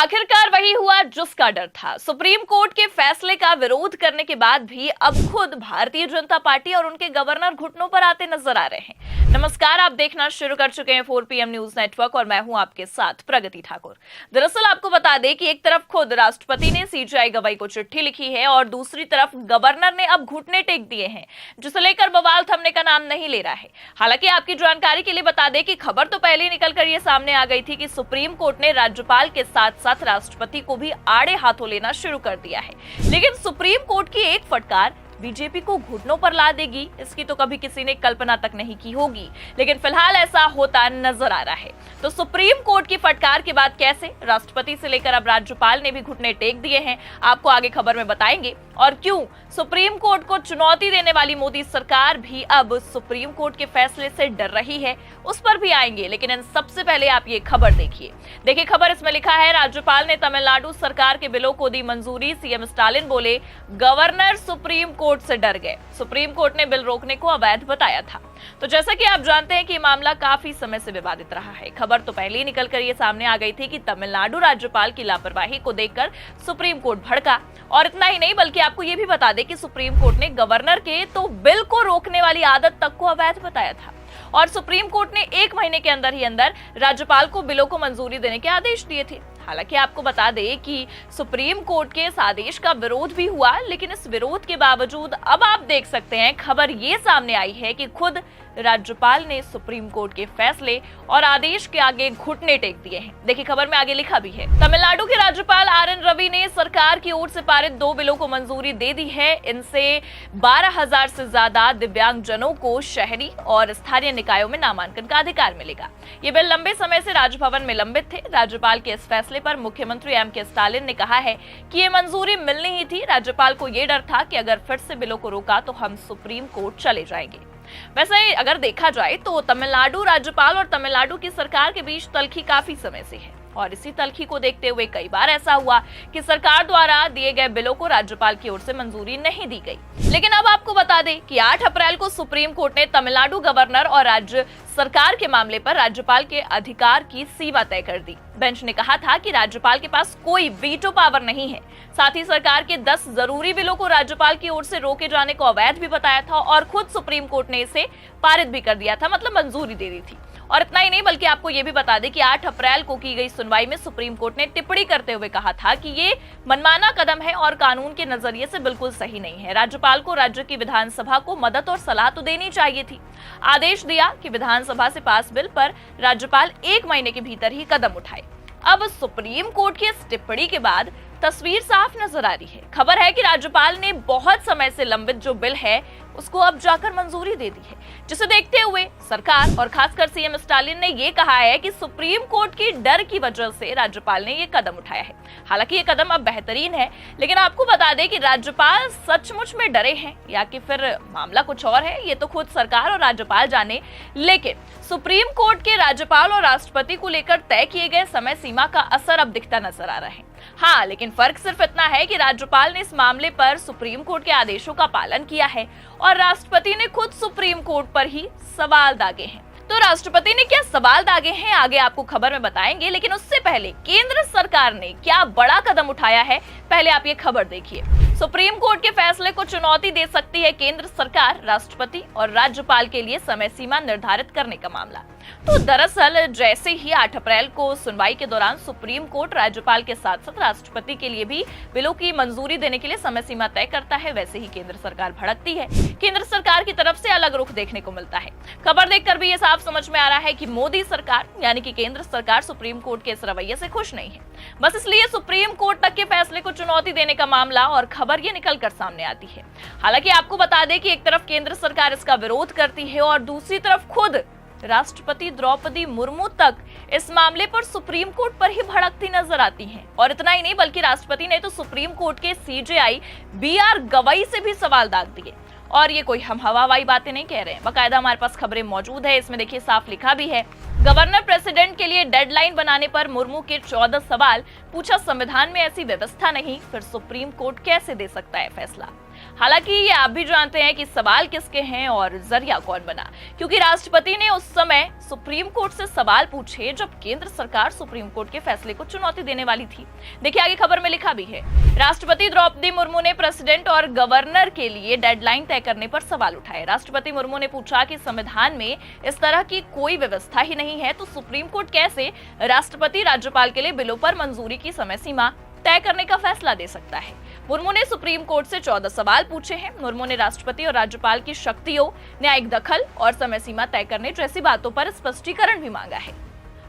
आखिरकार वही हुआ जिसका डर था। सुप्रीम कोर्ट के फैसले का विरोध करने के बाद भी अब खुद भारतीय जनता पार्टी और उनके गवर्नर घुटनों पर आते नजर आ रहे हैं। नमस्कार, आप देखना शुरू कर चुके हैं 4 PM न्यूज नेटवर्क और मैं हूं आपके साथ प्रगति ठाकुर। दरअसल आपको बता दें कि एक तरफ खुद राष्ट्रपति ने सीजेआई गवाई को चिट्ठी लिखी है और दूसरी तरफ गवर्नर ने अब घुटने टेक दिए हैं, जिसे लेकर बवाल थमने का नाम नहीं ले रहा है। हालांकि आपकी जानकारी के लिए बता दें कि खबर तो पहले ही निकलकर ये सामने आ गई थी कि सुप्रीम कोर्ट ने राज्यपाल के साथ साथ राष्ट्रपति को भी आड़े हाथों लेना शुरू कर दिया है। लेकिन सुप्रीम कोर्ट की एक फटकार बीजेपी को घुटनों पर ला देगी, इसकी तो कभी किसी ने कल्पना तक नहीं की होगी, लेकिन फिलहाल ऐसा होता नजर आ रहा है। तो सुप्रीम कोर्ट की फटकार के बाद कैसे राष्ट्रपति से लेकर अब राज्यपाल ने भी घुटने टेक दिए हैं, आपको आगे खबर में बताएंगे। और क्यों सुप्रीम कोर्ट को चुनौती देने वाली मोदी सरकार भी अब सुप्रीम कोर्ट के फैसले से डर रही है, उस पर भी आएंगे। लेकिन इन सबसे पहले आप ये खबर देखिए खबर इसमें लिखा है, राज्यपाल ने तमिलनाडु सरकार के बिलों को दी मंजूरी, सीएम स्टालिन बोले गवर्नर सुप्रीम कोर्ट से डर गए। सुप्रीम कोर्ट ने बिल रोकने को अवैध बताया था। तो जैसा कि आप जानते हैं कि मामला काफी समय से विवादित रहा है। खबर तो पहले ही निकलकर ये सामने आ गई थी कि तमिलनाडु राज्यपाल की लापरवाही को देखकर सुप्रीम कोर्ट भड़का। और इतना ही नहीं, बल्कि आपको ये भी बता दें कि सुप्रीम कोर्ट ने गवर्नर के तो बिल को रोकने वाली आदत तक को अवैध बताया था। और सुप्रीम कोर्ट ने 1 महीने के अंदर ही राज्यपाल को बिलों को मंजूरी देने के आदेश दिए थे। हालांकि आपको बता दें कि सुप्रीम कोर्ट के इस आदेश का विरोध भी हुआ, लेकिन इस विरोध के बावजूद अब आप देख सकते हैं खबर ये सामने आई है कि खुद राज्यपाल ने सुप्रीम कोर्ट के फैसले और आदेश के आगे घुटने टेक दिए हैं। देखिए खबर में आगे लिखा भी है, तमिलनाडु के राज्यपाल RN रवि ने सरकार की ओर से पारित 2 बिलों को मंजूरी दे दी है। इनसे 12,000 से ज्यादा दिव्यांगजनों को शहरी और स्थानीय निकायों में नामांकन का अधिकार मिलेगा। ये बिल लंबे समय से राजभवन में लंबित थे। राज्यपाल के इस फैसले पर मुख्यमंत्री M.K. स्टालिन ने कहा है कि ये मंजूरी मिलनी ही थी। राज्यपाल को ये डर था कि अगर फिर से बिलों को रोका तो हम सुप्रीम कोर्ट चले जाएंगे। वैसे अगर देखा जाए तो तमिलनाडु राज्यपाल और तमिलनाडु की सरकार के बीच तल्खी काफी समय से है और इसी तल्खी को देखते हुए कई बार ऐसा हुआ कि सरकार द्वारा दिए गए बिलों को राज्यपाल की ओर से मंजूरी नहीं दी गई। लेकिन अब आपको बता दें कि 8 अप्रैल को सुप्रीम कोर्ट ने तमिलनाडु गवर्नर और राज्य सरकार के मामले पर राज्यपाल के अधिकार की सीमा तय कर दी। बेंच ने कहा था कि राज्यपाल के पास कोई वीटो पावर नहीं है। साथ ही सरकार के 10 जरूरी बिलों को राज्यपाल की ओर से रोके जाने को अवैध भी बताया था और खुद सुप्रीम कोर्ट ने इसे पारित भी कर दिया था, मतलब मंजूरी दे दी थी। और इतना ही नहीं, बल्कि आपको ये भी बता दें कि 8 अप्रैल को की गई सुनवाई में सुप्रीम कोर्ट ने टिप्पणी करते हुए कहा था कि ये मनमाना कदम है और कानून के नजरिए से बिल्कुल सही नहीं है। राज्यपाल को राज्य की विधानसभा को मदद और सलाह तो देनी चाहिए थी। आदेश दिया कि विधानसभा से पास बिल पर राज्यपाल 1 महीने के भीतर ही कदम उठाए। अब सुप्रीम कोर्ट की इस टिप्पणी के बाद तस्वीर साफ नजर आ रही है। खबर है कि राज्यपाल ने बहुत समय से लंबित जो बिल है उसको अब जाकर मंजूरी दे दी है, जिसे देखते हुए सरकार और खासकर सीएम स्टालिन ने ये कहा है कि सुप्रीम कोर्ट की डर की वजह से राज्यपाल ने ये कदम उठाया है। हालांकि ये कदम अब बेहतरीन है, लेकिन आपको बता दें कि राज्यपाल सचमुच में डरे हैं या कि फिर मामला कुछ और है, ये तो खुद सरकार और राज्यपाल जाने। लेकिन सुप्रीम कोर्ट के राज्यपाल और राष्ट्रपति को लेकर तय किए गए समय सीमा का असर अब दिखता नजर आ रहा है। हाँ, लेकिन फर्क सिर्फ इतना है कि राज्यपाल ने इस मामले पर सुप्रीम कोर्ट के आदेशों का पालन किया है और राष्ट्रपति ने खुद सुप्रीम कोर्ट पर ही सवाल दागे हैं। तो राष्ट्रपति ने क्या सवाल दागे हैं, आगे आपको खबर में बताएंगे। लेकिन उससे पहले केंद्र सरकार ने क्या बड़ा कदम उठाया है, पहले आप ये खबर देखिए। सुप्रीम कोर्ट के फैसले को चुनौती दे सकती है केंद्र सरकार, राष्ट्रपति और राज्यपाल के लिए समय सीमा निर्धारित करने का मामला। तो दरअसल जैसे ही 8 अप्रैल को सुनवाई के दौरान सुप्रीम कोर्ट राज्यपाल के साथ साथ राष्ट्रपति के लिए भी बिलों की मंजूरी देने के लिए समय सीमा तय करता है, वैसे ही केंद्र सरकार भड़कती है। केंद्र सरकार की तरफ से अलग रुख देखने को मिलता है। खबर देखकर भी ये साफ समझ में आ रहा है कि मोदी सरकार यानी कि केंद्र सरकार सुप्रीम कोर्ट के इस रवैये से खुश नहीं है। बस इसलिए सुप्रीम कोर्ट तक के फैसले को चुनौती देने का मामला और खबर ये निकलकर सामने आती है। हालांकि आपको बता दें कि एक तरफ केंद्र सरकार इसका विरोध करती है और दूसरी तरफ खुद राष्ट्रपति द्रौपदी मुर्मू तक इस मामले पर सुप्रीम कोर्ट पर ही भड़कती नजर आती हैं। और इतना ही नहीं, बल्कि राष्ट्रपति ने तो सुप्रीम कोर्ट के CJI BR गवाई से भी सवाल दाग दिए। और ये कोई हम हवाई बातें नहीं कह रहे हैं, बाकायदा हमारे पास खबरें मौजूद है। इसमें देखिए साफ लिखा भी है, गवर्नर प्रेसिडेंट के लिए डेडलाइन बनाने पर मुर्मू के 14 सवाल, पूछा संविधान में ऐसी व्यवस्था नहीं, फिर सुप्रीम कोर्ट कैसे दे सकता है फैसला। हालांकि ये आप भी जानते हैं कि सवाल किसके हैं और जरिया कौन बना, क्योंकि राष्ट्रपति ने उस समय सुप्रीम कोर्ट से सवाल पूछे जब केंद्र सरकार सुप्रीम कोर्ट के फैसले को चुनौती देने वाली थी। देखिए आगे खबर में लिखा भी है, राष्ट्रपति द्रौपदी मुर्मू ने प्रेसिडेंट और गवर्नर के लिए डेडलाइन तय करने पर सवाल उठाए। राष्ट्रपति मुर्मू ने पूछा कि संविधान में इस तरह की कोई व्यवस्था ही नहीं है तो सुप्रीम कोर्ट कैसे राष्ट्रपति राज्यपाल के लिए बिलों पर मंजूरी की समय सीमा तय करने का फैसला दे सकता है। मुर्मू ने सुप्रीम कोर्ट से 14 सवाल पूछे हैं। मुर्मू ने राष्ट्रपति और राज्यपाल की शक्तियों, न्यायिक दखल और समय सीमा तय करने जैसी बातों पर स्पष्टीकरण भी मांगा है।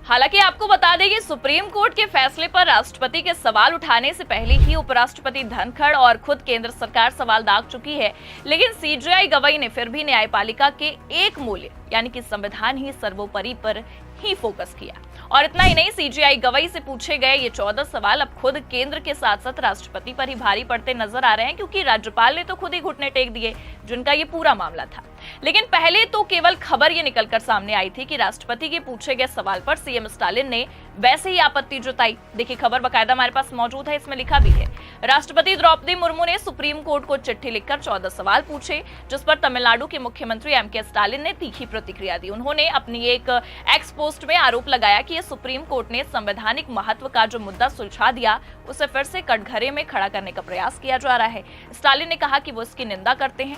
हालांकि आपको बता दें कि सुप्रीम कोर्ट के फैसले पर राष्ट्रपति के सवाल उठाने से पहले ही उपराष्ट्रपति धनखड़ और खुद केंद्र सरकार सवाल दाग चुकी है, लेकिन सीजेआई गवाई ने फिर भी न्यायपालिका के एक मूल्य यानी कि संविधान ही सर्वोपरि पर ही फोकस किया। और इतना ही नहीं, सीजेआई गवाई से पूछे गए ये 14 सवाल अब खुद केंद्र के साथ साथ राष्ट्रपति पर ही भारी पड़ते नजर आ रहे हैं, क्योंकि राज्यपाल ने तो खुद ही घुटने टेक दिए जिनका ये पूरा मामला था। लेकिन पहले तो केवल खबर ये निकलकर सामने आई थी कि राष्ट्रपति के पूछे गए सवाल पर सीएम स्टालिन ने वैसे ही आपत्ति जताई। देखिए खबर बकायदा हमारे पास मौजूद है, इसमें लिखा भी है, राष्ट्रपति द्रौपदी मुर्मू ने सुप्रीम कोर्ट को चिट्ठी लिखकर 14 सवाल पूछे, जिस पर तमिलनाडु के मुख्यमंत्री एमके स्टालिन ने तीखी प्रतिक्रिया दी। उन्होंने अपनी एक एक्स पोस्ट में आरोप लगाया कि सुप्रीम कोर्ट ने संवैधानिक महत्व का जो मुद्दा सुलझा दिया उसे फिर से कटघरे में खड़ा करने का प्रयास किया जा रहा है। स्टालिन ने कहा कि वो इसकी निंदा करते हैं।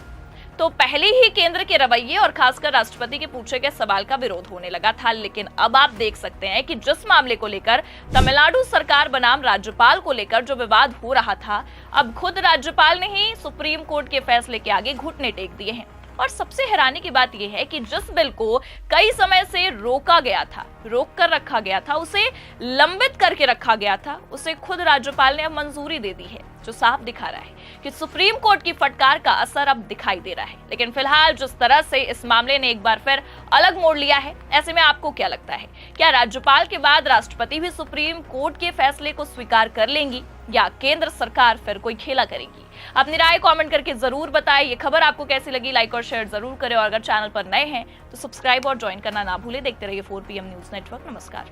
तो पहले ही केंद्र के रवैये और खासकर राष्ट्रपति के पूछे गए सवाल का विरोध होने लगा था, लेकिन अब आप देख सकते हैं कि जिस मामले को लेकर तमिलनाडु सरकार बनाम राज्यपाल को लेकर जो विवाद हो रहा था, अब खुद राज्यपाल ने ही सुप्रीम कोर्ट के फैसले के आगे घुटने टेक दिए हैं। और सबसे हैरानी की बात यह है कि जिस बिल को कई समय से रोका गया था, रोक कर रखा गया था, उसे लंबित करके रखा गया था, उसे खुद राज्यपाल ने अब मंजूरी दे दी है, जो साफ दिखा रहा है कि सुप्रीम कोर्ट की फटकार का असर अब दिखाई दे रहा है। लेकिन फिलहाल जिस तरह से इस मामले ने एक बार फिर अलग मोड़ लिया है, ऐसे में आपको क्या लगता है, क्या राज्यपाल के बाद राष्ट्रपति भी सुप्रीम कोर्ट के फैसले को स्वीकार कर लेंगी या केंद्र सरकार फिर कोई खेला करेगी? अपनी राय कमेंट करके जरूर बताएं। ये खबर आपको कैसी लगी, लाइक और शेयर जरूर करें और अगर चैनल पर नए हैं तो सब्सक्राइब और ज्वाइन करना ना भूलें। देखते रहिए 4PM न्यूज नेटवर्क। नमस्कार।